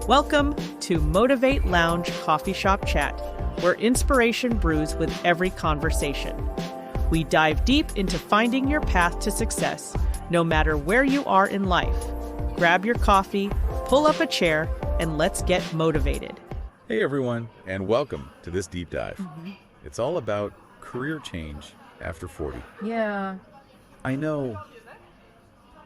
Welcome to Motivate Lounge Coffee Shop Chat, where inspiration brews with every conversation. We dive deep into finding your path to success, no matter where you are in life. Grab your coffee, pull up a chair, and let's get motivated. Hey everyone, and welcome to this deep dive. It's all about career change after 40. Yeah. I know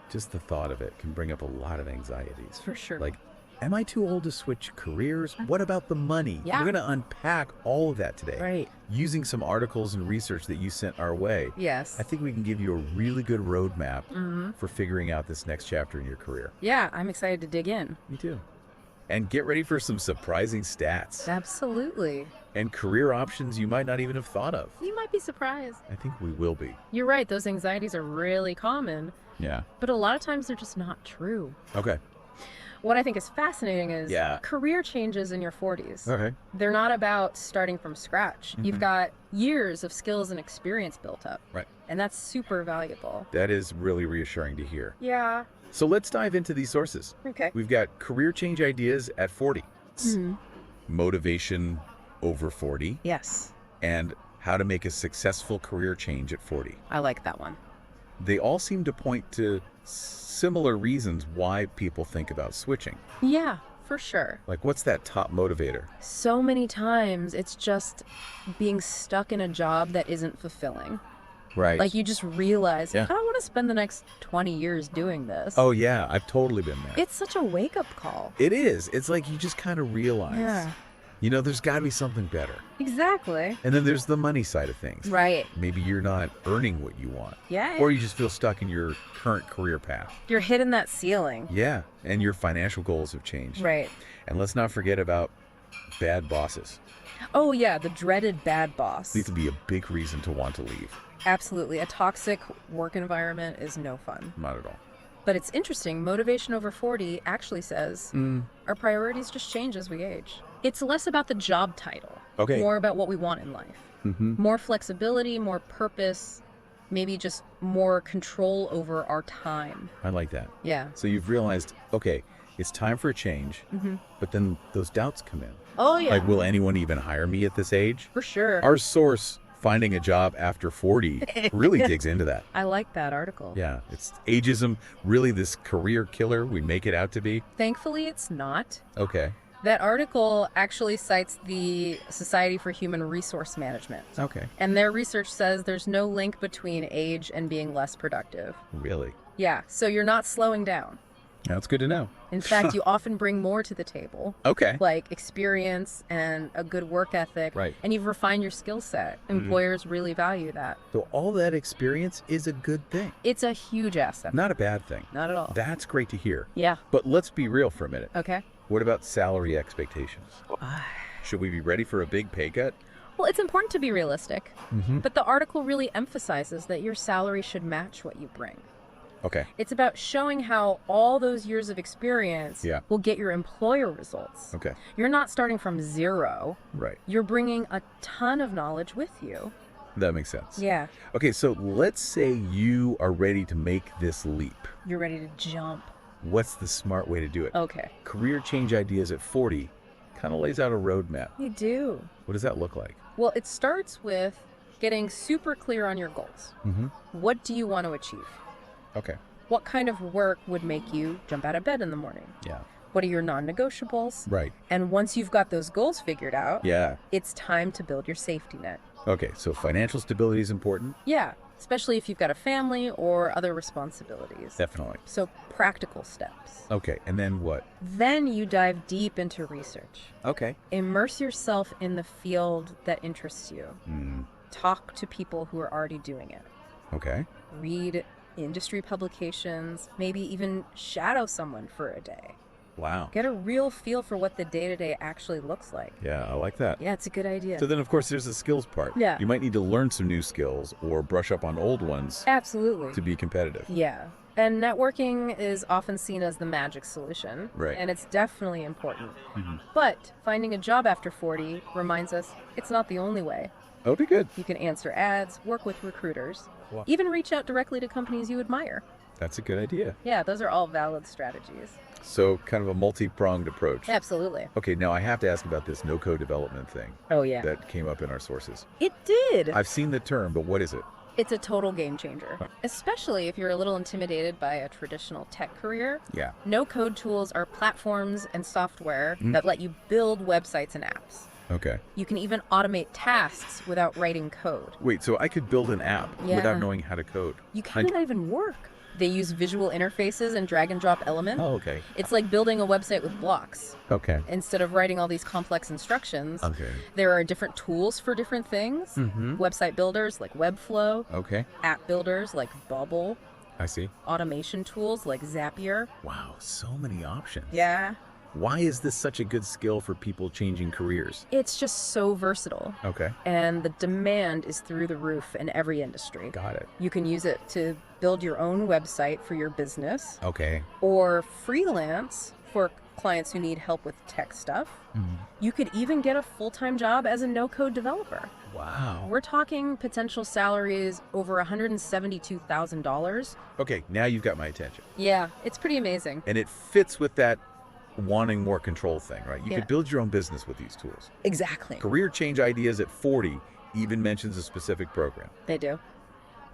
just the thought of it can bring up a lot of anxieties. For sure. Like, am I too old to switch careers? What about the money? Yeah. We're going to unpack all of that today. Right. Using some articles and research that you sent our way. Yes. I think we can give you a really good roadmap for figuring out this next chapter in your career. Yeah, I'm excited to dig in. Me too. And get ready for some surprising stats Absolutely. and career options you might not even have thought of. You might be surprised. I think we will be. You're right, those anxieties are really common, Yeah. but a lot of times they're just not true. Okay. What I think is fascinating is Yeah. career changes in your 40s. Okay. They're not about starting from scratch. You've got years of skills and experience built up. Right. And that's super valuable. That is really reassuring to hear. Yeah. So let's dive into these sources. Okay. We've got career change ideas at 40, motivation over 40, Yes. and how to make a successful career change at 40. I like that one. They all seem to point to similar reasons why people think about switching. Yeah, for sure. Like, what's that top motivator? So many times it's just being stuck in a job that isn't fulfilling. Right. Like you just realize, Yeah. I don't want to spend the next 20 years doing this. Oh, yeah, I've totally been there. It's such a wake-up call. It is. It's like you just kind of realize, Yeah. you know, there's got to be something better. Exactly. And then there's the money side of things. Right. Maybe you're not earning what you want. Yeah. Or you just feel stuck in your current career path. You're hitting that ceiling. Yeah. And your financial goals have changed. Right. And let's not forget about bad bosses. Oh, yeah, the dreaded bad boss. These would be a big reason to want to leave. Absolutely. A toxic work environment is no fun. Not at all. But it's interesting. Motivation over 40 actually says our priorities just change as we age. It's less about the job title. Okay. More about what we want in life. More flexibility, more purpose, maybe just more control over our time. I like that. Yeah. So you've realized, okay, it's time for a change, but then those doubts come in. Oh, yeah. Like, will anyone even hire me at this age? For sure. Our source, Finding a Job After 40, really digs into that. I like that article. Yeah, it's ageism, really this career killer we make it out to be. Thankfully, it's not. Okay. That article actually cites the Society for Human Resource Management. Okay. And their research says there's no link between age and being less productive. Really? Yeah, so you're not slowing down. That's good to know. In fact, you often bring more to the table, Okay. like experience and a good work ethic. Right. And you've refined your skill set. Employers really value that. So all that experience is a good thing. It's a huge asset. Not a bad thing. Not at all. That's great to hear. Yeah. But let's be real for a minute. Okay. What about salary expectations? Should we be ready for a big pay cut? Well, it's important to be realistic, but the article really emphasizes that your salary should match what you bring. Okay. It's about showing how all those years of experience Yeah. will get your employer results. Okay. You're not starting from zero. Right. You're bringing a ton of knowledge with you. That makes sense. Yeah. Okay, so let's say you are ready to make this leap. You're ready to jump. What's the smart way to do it? Okay. Career change ideas at 40 kind of lays out a roadmap. You do. What does that look like? Well, it starts with getting super clear on your goals. What do you want to achieve? Okay. What kind of work would make you jump out of bed in the morning? Yeah. What are your non-negotiables? Right. And once you've got those goals figured out, Yeah. it's time to build your safety net. Okay, so financial stability is important? Yeah, especially if you've got a family or other responsibilities. Definitely. So practical steps. Okay, and then what? Then you dive deep into research. Okay. Immerse yourself in the field that interests you. Talk to people who are already doing it. Okay. Read industry publications, maybe even shadow someone for a day. Wow. Get a real feel for what the day-to-day actually looks like. Yeah, I like that. Yeah, it's a good idea. So then, of course, there's the skills part. Yeah. You might need to learn some new skills or brush up on old ones Absolutely. to be competitive. Yeah. And networking is often seen as the magic solution. Right. And it's definitely important. But finding a job after 40 reminds us it's not the only way. Okay, good. You can answer ads, work with recruiters, Wow. even reach out directly to companies you admire. That's a good idea. Yeah, those are all valid strategies. So kind of a multi-pronged approach. Absolutely. Okay, now I have to ask about this no-code development thing Oh, yeah. that came up in our sources. It did. I've seen the term, but what is it? It's a total game changer, especially if you're a little intimidated by a traditional tech career. Yeah. No-code tools are platforms and software that let you build websites and apps. Okay. You can even automate tasks without writing code. Wait, so I could build an app Yeah. without knowing how to code? You cannot even work. They use visual interfaces and drag and drop elements. Oh, okay. It's like building a website with blocks. Okay. Instead of writing all these complex instructions, Okay. there are different tools for different things. Website builders like Webflow, Okay. app builders like Bubble, I see. automation tools like Zapier. Wow, so many options. Yeah. Why is this such a good skill for people changing careers? It's just so versatile. Okay. And the demand is through the roof in every industry. Got it. You can use it to build your own website for your business Okay. or freelance for clients who need help with tech stuff. You could even get a full-time job as a no-code developer. Wow. We're talking potential salaries over $172,000. Okay, now you've got my attention. Yeah, it's pretty amazing. And it fits with that wanting more control thing, right? You Yeah. could build your own business with these tools. Exactly. Career Change Ideas at 40 even mentions a specific program, They do.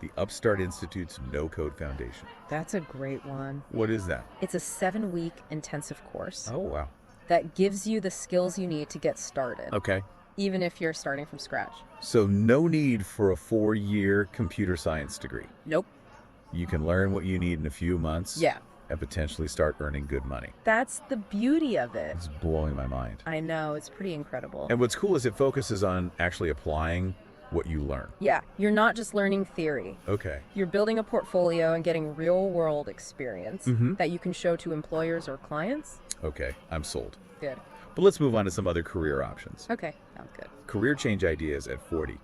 the Upstart Institute's No Code Foundation. That's a great one. What is that? It's a 7-week intensive course Oh, wow. that gives you the skills you need to get started, Okay. even if you're starting from scratch. So no need for a 4-year computer science degree. Nope. You can learn what you need in a few months. Yeah. And potentially start earning good money. That's the beauty of it. It's blowing my mind. I know, it's pretty incredible. And what's cool is it focuses on actually applying what you learn. Yeah, you're not just learning theory. Okay. You're building a portfolio and getting real-world experience that you can show to employers or clients. Okay, I'm sold. Good. But let's move on to some other career options. Okay, sounds good. Career Change Ideas at 40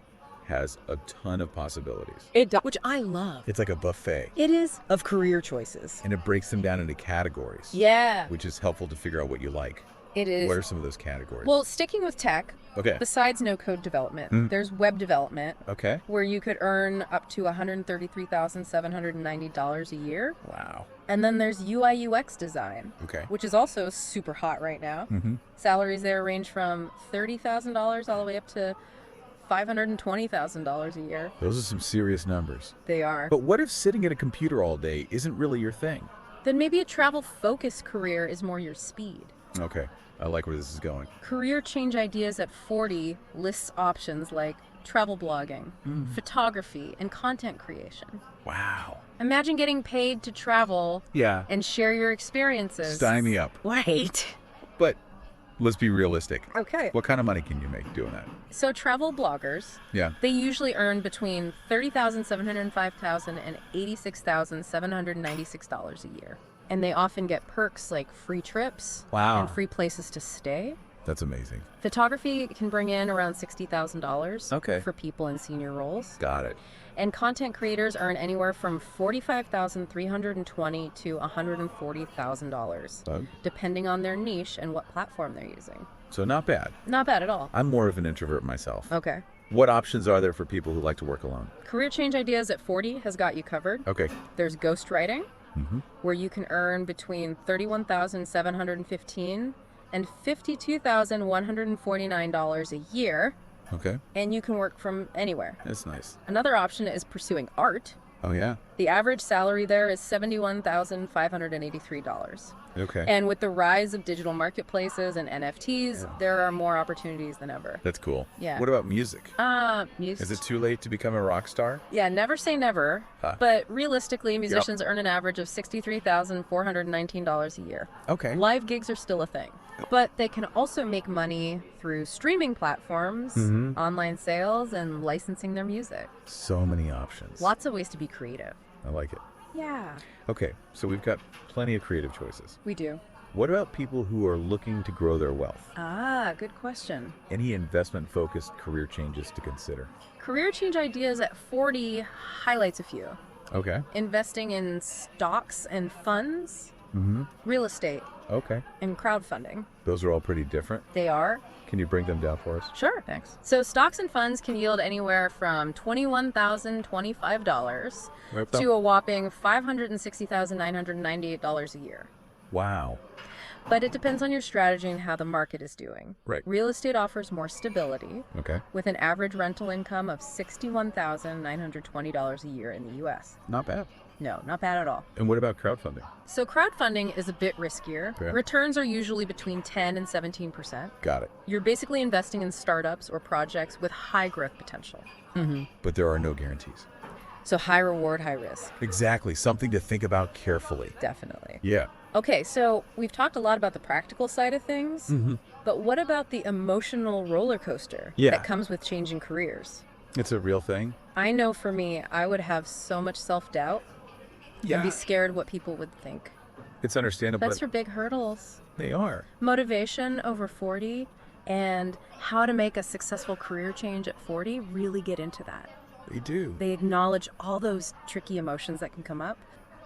has a ton of possibilities. Which I love. It's like a buffet, It is of career choices. and it breaks them down into categories, Yeah, which is helpful to figure out what you like. it is. What are some of those categories? Well, sticking with tech, Okay. besides no-code development, there's web development, Okay. where you could earn up to $133,790 a year. Wow. And then there's UI/UX design, Okay. which is also super hot right now. Salaries there range from $30,000 all the way up to $520,000 a year. Those are some serious numbers. They are. But what if sitting at a computer all day isn't really your thing? Then maybe a travel-focused career is more your speed. Okay. I like where this is going. Career Change Ideas at 40 lists options like travel blogging, photography, and content creation. Wow. Imagine getting paid to travel Yeah. and share your experiences. Sign me up. Right. But let's be realistic. Okay. What kind of money can you make doing that? So travel bloggers, Yeah. they usually earn between $30,705 and $86,796 a year. And they often get perks like free trips Wow. and free places to stay. That's amazing. Photography can bring in around $60,000 Okay. for people in senior roles. Got it. And content creators earn anywhere from $45,320 to $140,000, depending on their niche and what platform they're using. So not bad. Not bad at all. I'm more of an introvert myself. Okay. What options are there for people who like to work alone? Career Change Ideas at 40 has got you covered. Okay. There's ghostwriting, where you can earn between $31,715 and $52,149 a year, Okay. and you can work from anywhere. That's nice. Another option is pursuing art. Oh, yeah. The average salary there is $71,583. Okay. And with the rise of digital marketplaces and NFTs, there are more opportunities than ever. That's cool. Yeah. What about music? Music. Is it too late to become a rock star? Yeah, never say never. But realistically, musicians earn an average of $63,419 a year. Okay. Live gigs are still a thing. But they can also make money through streaming platforms, online sales, and licensing their music. So many options. Lots of ways to be creative. I like it. Yeah, Okay, so we've got plenty of creative choices. we do. What about people who are looking to grow their wealth? Good question. Any investment-focused career changes to consider? Career Change Ideas at 40 highlights a few. Okay. Investing in stocks and funds, real estate, Okay. and crowdfunding. Those are all pretty different. They are. Can you break them down for us? Sure, thanks. So stocks and funds can yield anywhere from $21,025 Right. to a whopping $560,998 a year. Wow. But it depends on your strategy and how the market is doing. Right. Real estate offers more stability, Okay. with an average rental income of $61,920 a year in the U.S. Not bad. No, not bad at all. And what about crowdfunding? So crowdfunding is a bit riskier. Okay. Returns are usually between 10 and 17%. Got it. You're basically investing in startups or projects with high growth potential. But there are no guarantees. So high reward, high risk. Exactly. Something to think about carefully. Definitely. Yeah. Okay, so we've talked a lot about the practical side of things, but what about the emotional roller coaster that comes with changing careers? It's a real thing. I know for me, I would have so much self-doubt and be scared what people would think. It's understandable. That's your big hurdles. They are. Motivation over 40 and how to make a successful career change at 40 really get into that. They do. They acknowledge all those tricky emotions that can come up.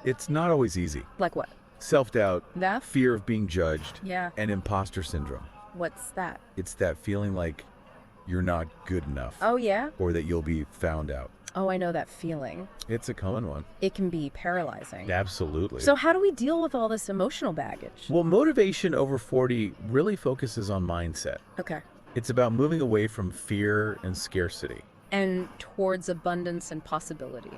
It's not always easy. Like what? Self-doubt, That? fear of being judged, Yeah. and imposter syndrome. What's that? It's that feeling like you're not good enough Oh, yeah? or that you'll be found out. Oh, I know that feeling. It's a common one. It can be paralyzing. Absolutely. So how do we deal with all this emotional baggage? Well, motivation over 40 really focuses on mindset. Okay. It's about moving away from fear and scarcity. And towards abundance and possibility.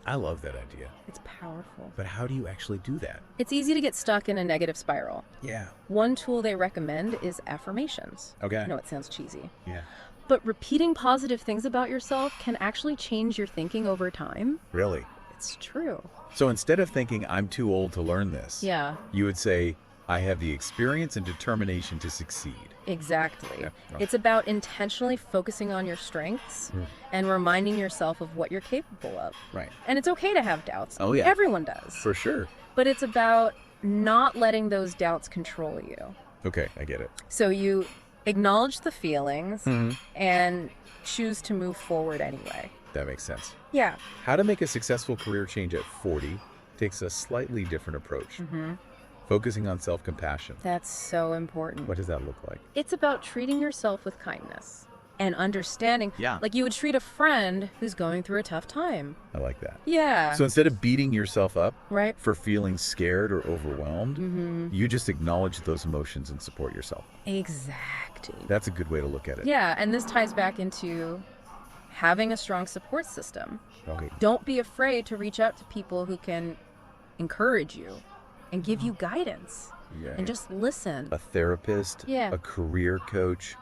I love that idea. It's powerful. But how do you actually do that? It's easy to get stuck in a negative spiral. Yeah. One tool they recommend is affirmations. Okay. I know it sounds cheesy. Yeah. But repeating positive things about yourself can actually change your thinking over time. Really? It's true. So instead of thinking, I'm too old to learn this, Yeah, you would say, I have the experience and determination to succeed. exactly. Yeah. Oh. It's about intentionally focusing on your strengths and reminding yourself of what you're capable of. Right. And it's okay to have doubts. Oh, yeah. Everyone does. For sure. But it's about not letting those doubts control you. Okay, I get it. So you acknowledge the feelings Mm-hmm. and choose to move forward anyway. That makes sense. Yeah. How to make a successful career change at 40 takes a slightly different approach. Mm-hmm. Focusing on self-compassion. That's so important. What does that look like? It's about treating yourself with kindness and understanding. Yeah. Like you would treat a friend who's going through a tough time. I like that. Yeah. So instead of beating yourself up Right. for feeling scared or overwhelmed, Mm-hmm. you just acknowledge those emotions and support yourself. Exactly. That's a good way to look at it. Yeah, and this ties back into having a strong support system. Okay. Don't be afraid to reach out to people who can encourage you and give you guidance Yeah. and just listen. A therapist, Yeah. a career coach,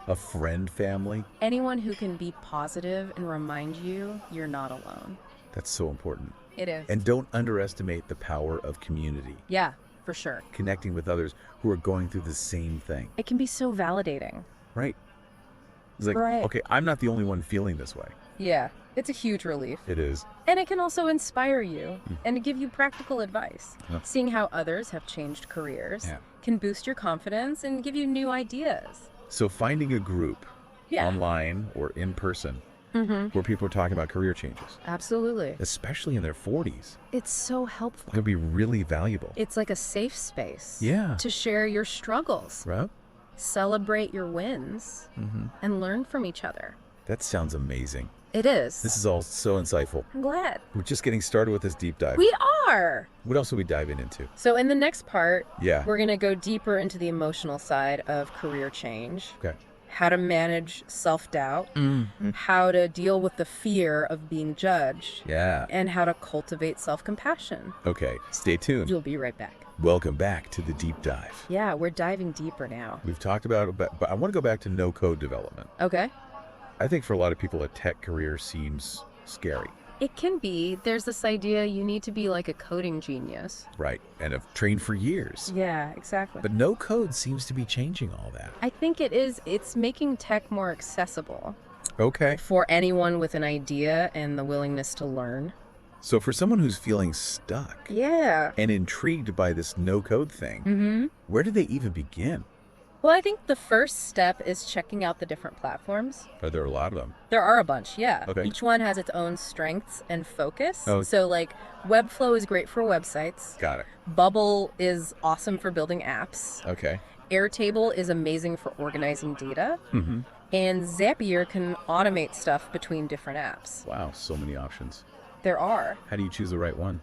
a friend family. Anyone who can be positive and remind you you're not alone. That's so important. It is. And don't underestimate the power of community. Yeah, for sure. Connecting with others who are going through the same thing. It can be so validating. Right. It's like, Right. okay, I'm not the only one feeling this way. Yeah, it's a huge relief. It is. And it can also inspire you and give you practical advice. Yeah. Seeing how others have changed careers Yeah. can boost your confidence and give you new ideas. So finding a group Yeah. online or in person where people are talking about career changes, Absolutely. especially in their 40s, It's so helpful. can be really valuable. It's like a safe space Yeah. to share your struggles, Right? celebrate your wins, and learn from each other. That sounds amazing. It is. This is all so insightful. I'm glad. We're just getting started with this deep dive. We are. What else are we diving into? So in the next part, Yeah. we're going to go deeper into the emotional side of career change. Okay. How to manage self-doubt, how to deal with the fear of being judged, Yeah. and how to cultivate self-compassion. Okay. Stay tuned. You'll be right back. Welcome back to the deep dive. Yeah, we're diving deeper now. We've talked about, but I want to go back to no code development. Okay. I think for a lot of people, a tech career seems scary. It can be. There's this idea you need to be like a coding genius. Right. And have trained for years. Yeah, exactly. But no code seems to be changing all that. I think it is. It's making tech more accessible Okay. for anyone with an idea and the willingness to learn. So for someone who's feeling stuck Yeah. and intrigued by this no code thing, where do they even begin? Well, I think the first step is checking out the different platforms. Are there a lot of them? There are a bunch, yeah. Okay. Each one has its own strengths and focus. Oh. So, like, Webflow is great for websites. Got it. Bubble is awesome for building apps. Okay. Airtable is amazing for organizing data. Mm-hmm. And Zapier can automate stuff between different apps. Wow, so many options. There are. How do you choose the right one?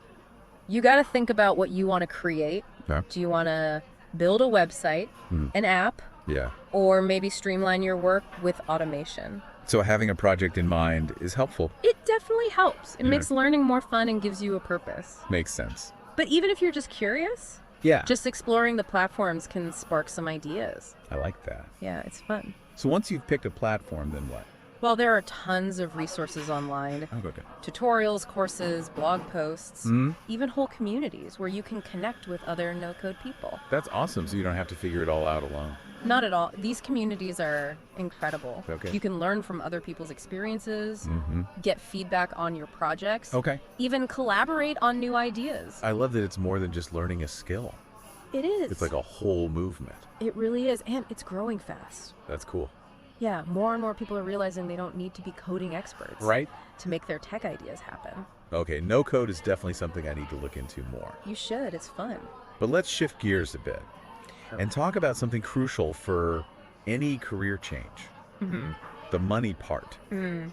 You got to think about what you want to create. Okay. Do you want to build a website, an app, Yeah. or maybe streamline your work with automation? So having a project in mind is helpful. It definitely helps. It Yeah. makes learning more fun and gives you a purpose. Makes sense. But even if you're just curious, Yeah. just exploring the platforms can spark some ideas. I like that. Yeah, it's fun. So once you've picked a platform, then what? Well, there are tons of resources online. Oh, okay. Tutorials, courses, blog posts, Mhm. even whole communities where you can connect with other no-code people. That's awesome. So you don't have to figure it all out alone. Not at all. These communities are incredible. Okay. You can learn from other people's experiences, Mm-hmm. get feedback on your projects, Okay. even collaborate on new ideas. I love that it's more than just learning a skill. It is. It's like a whole movement. It really is. And it's growing fast. That's cool. Yeah, more and more people are realizing they don't need to be coding experts Right? to make their tech ideas happen. Okay, no code is definitely something I need to look into more. You should. It's fun. But let's shift gears a bit and talk about something crucial for any career change. The money part.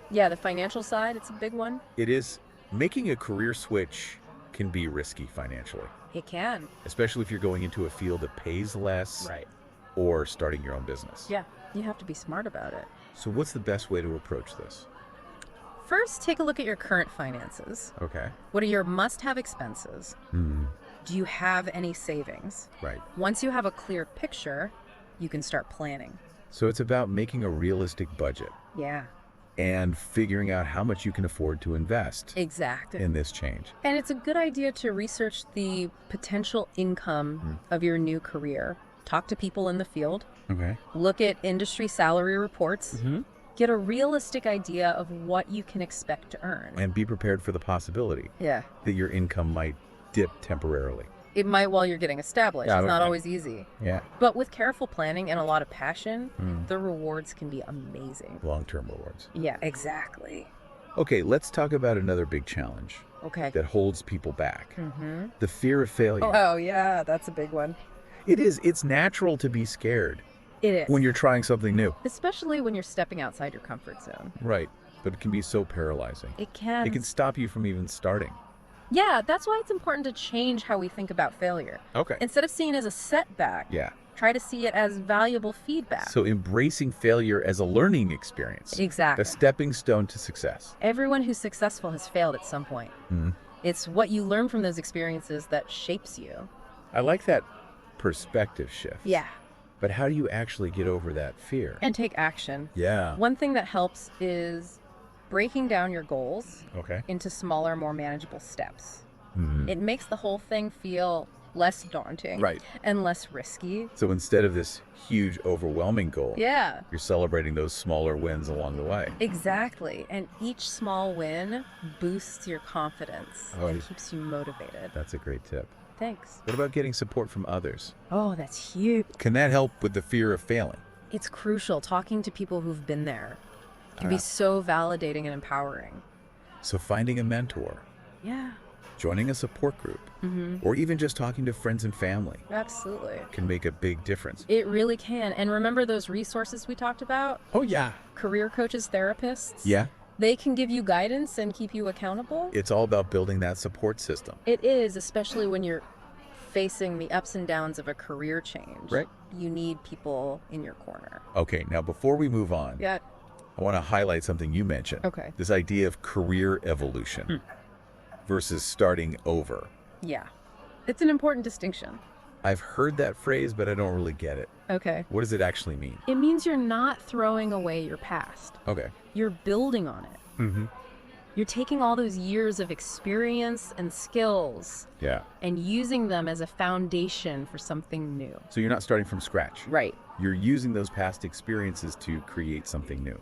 Yeah, the financial side, it's a big one. It is making a career switch can be risky financially, It can. especially if you're going into a field that pays less or starting your own business. Yeah, you have to be smart about it. So what's the best way to approach this? First, take a look at your current finances. Okay. What are your must-have expenses? Do you have any savings? Right. Once you have a clear picture, you can start planning. So it's about making a realistic budget Yeah, and figuring out how much you can afford to invest exactly. in this change. And it's a good idea to research the potential income of your new career. Talk to people in the field. Okay. Look at industry salary reports. Get a realistic idea of what you can expect to earn. And be prepared for the possibility Yeah. that your income might dip temporarily. It might while you're getting established. Yeah, It's not okay. always easy. Yeah. But with careful planning and a lot of passion, the rewards can be amazing. Long-term rewards. Yeah, exactly. Okay, let's talk about another big challenge Okay. that holds people back. The fear of failure. Oh, yeah, that's a big one. It is. It's natural to be scared It is. when you're trying something new. Especially when you're stepping outside your comfort zone. Right. But it can be so paralyzing. It can. It can stop you from even starting. Yeah, that's why it's important to change how we think about failure. Okay. Instead of seeing it as a setback, Yeah. try to see it as valuable feedback. So embracing failure as a learning experience. Exactly. A stepping stone to success. Everyone who's successful has failed at some point. It's what you learn from those experiences that shapes you. I like that perspective shift. Yeah. But how do you actually get over that fear? And take action. Yeah. One thing that helps is breaking down your goals Okay. into smaller, more manageable steps. Mhm. It makes the whole thing feel less daunting Right. and less risky. So instead of this huge, overwhelming goal, Yeah, you're celebrating those smaller wins along the way. exactly. And each small win boosts your confidence Oh, and yeah. keeps you motivated. That's a great tip. Thanks. What about getting support from others? Oh, that's huge. Can that help with the fear of failing? It's crucial. Talking to people who've been there can be so validating and empowering. So finding a mentor, Yeah, joining a support group, or even just talking to friends and family absolutely. can make a big difference. It really can. And remember those resources we talked about? Oh, yeah. Career coaches, therapists? Yeah. They can give you guidance and keep you accountable. It's all about building that support system. It is, especially when you're facing the ups and downs of a career change. Right. You need people in your corner. Okay, now before we move on, Yeah. I want to highlight something you mentioned. Okay. This idea of career evolution versus starting over. Yeah. It's an important distinction. I've heard that phrase, but I don't really get it. Okay. What does it actually mean? It means you're not throwing away your past. Okay. You're building on it. Mm-hmm. You're taking all those years of experience and skills Yeah. and using them as a foundation for something new. So you're not starting from scratch. Right. You're using those past experiences to create something new.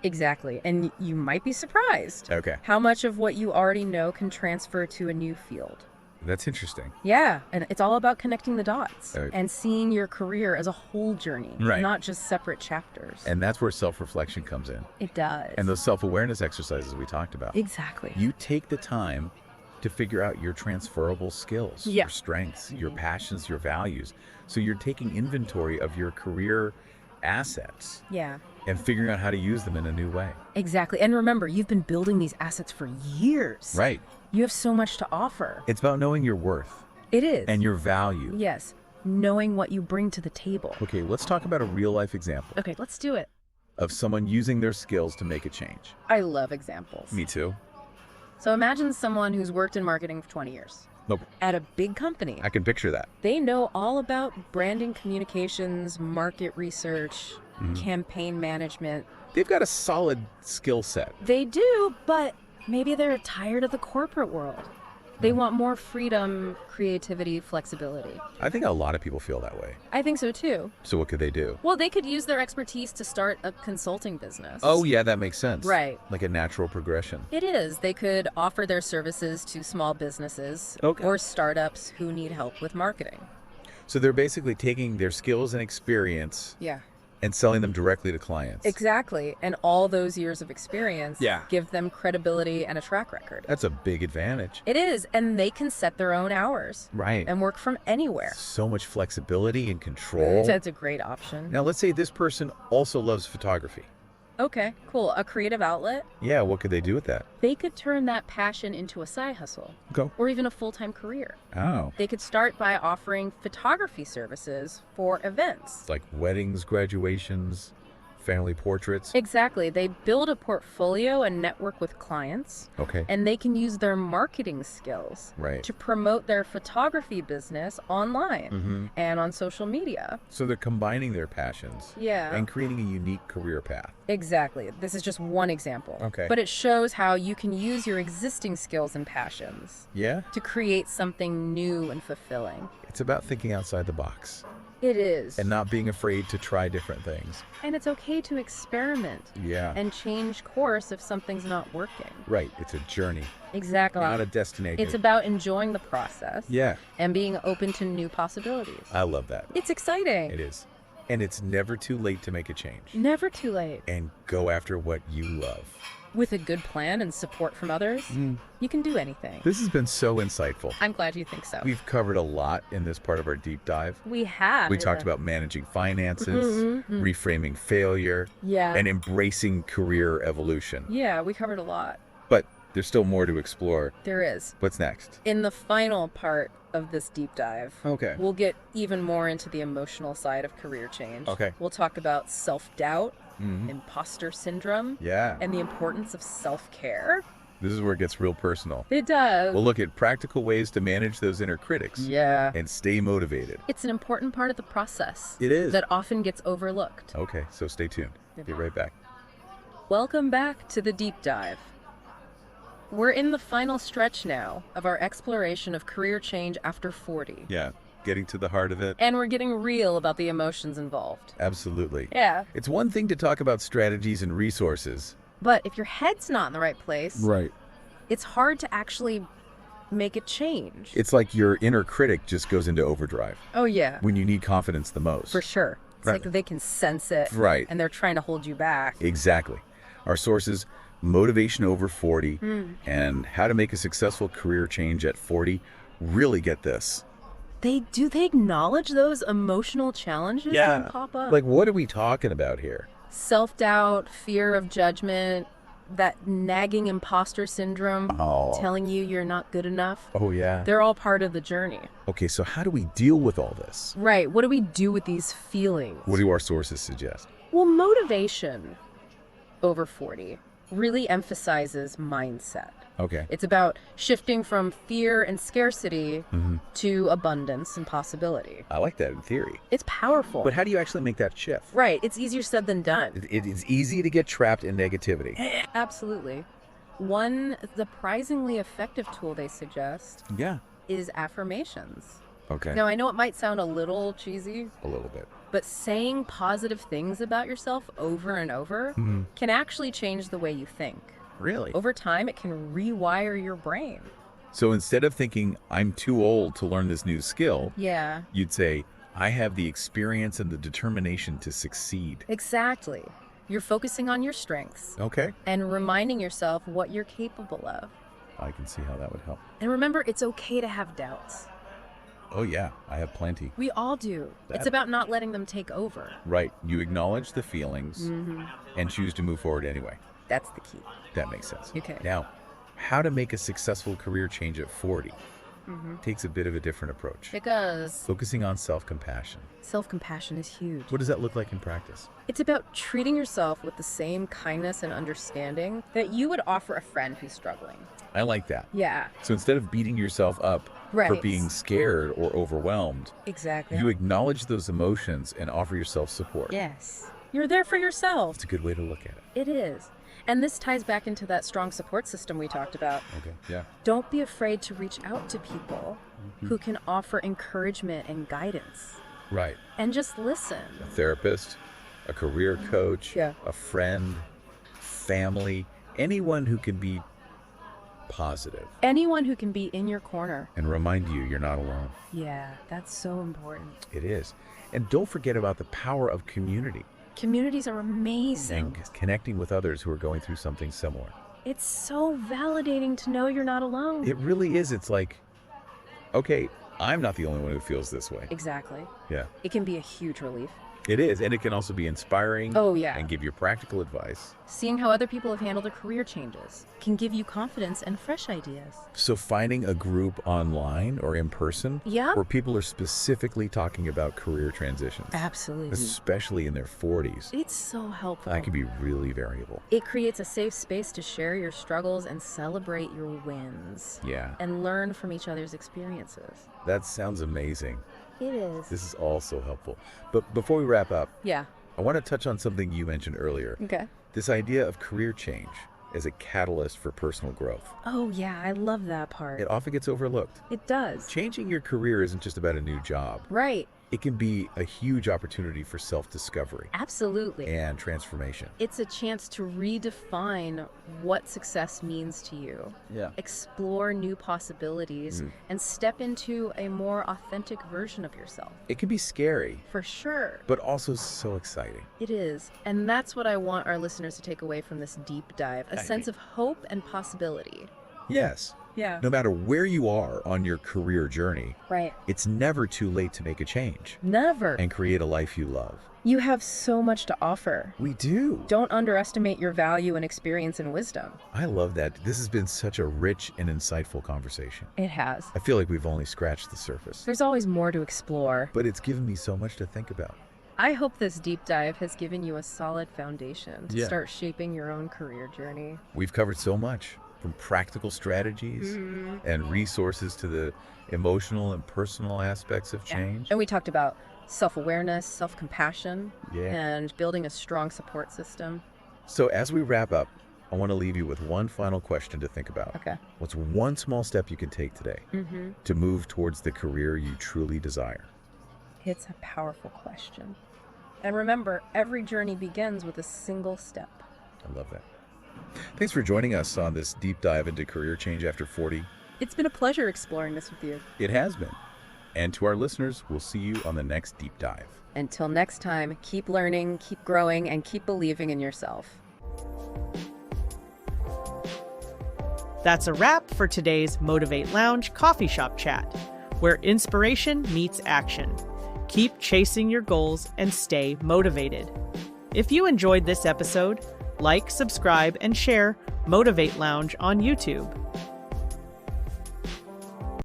Exactly. And you might be surprised Okay. how much of what you already know can transfer to a new field. That's interesting. Yeah, and it's all about connecting the dots Right. and seeing your career as a whole journey, Right. not just separate chapters. And that's where self-reflection comes in. It does. And those self-awareness exercises we talked about. Exactly. You take the time to figure out your transferable skills, Yeah. your strengths, your passions, your values. So you're taking inventory of your career assets Yeah, and figuring out how to use them in a new way. exactly. And remember, you've been building these assets for years. Right. You have so much to offer. It's about knowing your worth It is. and your value. Yes, knowing what you bring to the table. Okay, let's talk about a real life example Okay, let's do it. of someone using their skills to make a change. I love examples. Me too. So imagine someone who's worked in marketing for 20 years Nope. at a big company. I can picture that. They know all about branding communications, market research, campaign management. They've got a solid skill set. They do, but maybe they're tired of the corporate world. They want more freedom, creativity, flexibility. I think a lot of people feel that way. I think so too. So what could they do? Well, they could use their expertise to start a consulting business. Oh, yeah, that makes sense. Right. Like a natural progression. It is. They could offer their services to small businesses Okay. or startups who need help with marketing. So they're basically taking their skills and experience Yeah. and selling them directly to clients. Exactly. And all those years of experience Yeah. give them credibility and a track record. That's a big advantage. It is. And they can set their own hours Right. and work from anywhere. So much flexibility and control. That's a great option. Now, let's say this person also loves photography. Okay, cool. A creative outlet. Yeah, what could they do with that? They could turn that passion into a side hustle Go. or even a full-time career. Oh. They could start by offering photography services for events. Like weddings, graduations, family portraits. Exactly. They build a portfolio and network with clients, Okay. and they can use their marketing skills Right. to promote their photography business online Mm-hmm. and on social media. So they're combining their passions Yeah. and creating a unique career path. Exactly. This is just one example. Okay. But it shows how you can use your existing skills and passions Yeah? to create something new and fulfilling. It's about thinking outside the box It is. and not being afraid to try different things. And it's okay to experiment Yeah. and change course if something's not working. Right. It's a journey, Exactly. not a destination. It's about enjoying the process Yeah. and being open to new possibilities. I love that. It's exciting. It is. And it's never too late to make a change Never too late. and go after what you love. With a good plan and support from others, you can do anything. This has been so insightful. I'm glad you think so. We've covered a lot in this part of our deep dive. We have. We talked about managing finances, reframing failure, Yeah. and embracing career evolution. Yeah, we covered a lot. But there's still more to explore. There is. What's next? In the final part of this deep dive, Okay. we'll get even more into the emotional side of career change. Okay. We'll talk about self-doubt, Mhm. imposter syndrome, Yeah. and the importance of self-care. This is where it gets real personal. It does. We'll look at practical ways to manage those inner critics Yeah. and stay motivated. It's an important part of the process. It is. That often gets overlooked. Okay, so stay tuned. Be right back. Welcome back to the deep dive. We're in the final stretch now of our exploration of career change after 40. Yeah, getting to the heart of it. And we're getting real about the emotions involved. Absolutely. Yeah. It's one thing to talk about strategies and resources. But if your head's not in the right place, Right. it's hard to actually make a change. It's like your inner critic just goes into overdrive Oh, yeah. when you need confidence the most. For sure. It's Right. like they can sense it. Right. And they're trying to hold you back. Exactly. Our sources, Motivation Over 40 and How to Make a Successful Career Change at 40, really get this. They acknowledge those emotional challenges that pop up? Like, what are we talking about here? Self-doubt, fear of judgment, that nagging imposter syndrome, Oh. telling you you're not good enough. Oh, yeah. They're all part of the journey. Okay, so how do we deal with all this? Right. What do we do with these feelings? What do our sources suggest? Well, motivation over 40 really emphasizes mindset. Okay. It's about shifting from fear and scarcity to abundance and possibility. I like that in theory. It's powerful. But how do you actually make that shift? Right. It's easier said than done. It is easy to get trapped in negativity. Absolutely. One surprisingly effective tool they suggest Yeah. is affirmations. Okay. Now, I know it might sound a little cheesy, A little bit. but saying positive things about yourself over and over can actually change the way you think. Really? Over time, it can rewire your brain. So instead of thinking, I'm too old to learn this new skill, Yeah, you'd say, I have the experience and the determination to succeed. exactly. You're focusing on your strengths Okay. and reminding yourself what you're capable of. I can see how that would help. And remember, it's okay to have doubts. Oh, yeah, I have plenty. We all do. It's That- about not letting them take over. Right. You acknowledge the feelings and choose to move forward anyway. That's the key. That makes sense. Okay. Now, how to make a successful career change at 40 takes a bit of a different approach. Because Focusing on self-compassion. self-compassion is huge. What does that look like in practice? It's about treating yourself with the same kindness and understanding that you would offer a friend who's struggling. I like that. Yeah, So instead of beating yourself up for Right. being scared or overwhelmed, exactly. you acknowledge those emotions and offer yourself support. Yes. You're there for yourself. It's a good way to look at it. It is. And this ties back into that strong support system we talked about. Okay. Yeah. Don't be afraid to reach out to people who can offer encouragement and guidance. Right. And just listen. A therapist, a career coach, Yeah. a friend, family, anyone who can be positive Anyone who can be in your corner. and remind you you're not alone. Yeah, that's so important. It is. And don't forget about the power of community Communities are amazing. and connecting with others who are going through something similar. It's so validating to know you're not alone. It really is. It's like, okay, I'm not the only one who feels this way. Exactly. Yeah, It can be a huge relief. it is. And it can also be inspiring. Oh, yeah. And give you practical advice. Seeing how other people have handled their career changes can give you confidence and fresh ideas. So finding a group online or in person Yeah. where people are specifically talking about career transitions, Absolutely. especially in their 40s, It's so helpful. that can be really variable. It creates a safe space to share your struggles and celebrate your wins Yeah, and learn from each other's experiences. that sounds amazing. It is. This is all so helpful. But before we wrap up, Yeah. I want to touch on something you mentioned earlier. Okay. This idea of career change as a catalyst for personal growth. Oh, yeah. I love that part. It often gets overlooked. It does. Changing your career isn't just about a new job. Right. It can be a huge opportunity for self-discovery Absolutely. and transformation. It's a chance to redefine what success means to you. Yeah. Explore new possibilities and step into a more authentic version of yourself. It can be scary, For sure. but also so exciting. It is. And that's what I want our listeners to take away from this deep dive, a I sense see. of hope and possibility. Yes. Yeah. No matter where you are on your career journey, Right. it's never too late to make a change Never. and create a life you love. You have so much to offer. We do. Don't underestimate your value and experience and wisdom. I love that. This has been such a rich and insightful conversation. It has. I feel like we've only scratched the surface, There's always more to explore. but it's given me so much to think about. I hope this deep dive has given you a solid foundation to Yeah. start shaping your own career journey. We've covered so much, from practical strategies and resources to the emotional and personal aspects of change. And we talked about self-awareness, self-compassion, Yeah. and building a strong support system. So as we wrap up, I want to leave you with one final question to think about. Okay. What's one small step you can take today to move towards the career you truly desire? It's a powerful question. And remember, every journey begins with a single step. I love that. Thanks for joining us on this deep dive into career change after 40. It's been a pleasure exploring this with you. It has been. And to our listeners, we'll see you on the next deep dive. Until next time, keep learning, keep growing, and keep believing in yourself. That's a wrap for today's Motivate Lounge coffee shop chat, where inspiration meets action. Keep chasing your goals and stay motivated. If you enjoyed this episode, like, subscribe, and share Motivate Lounge on YouTube.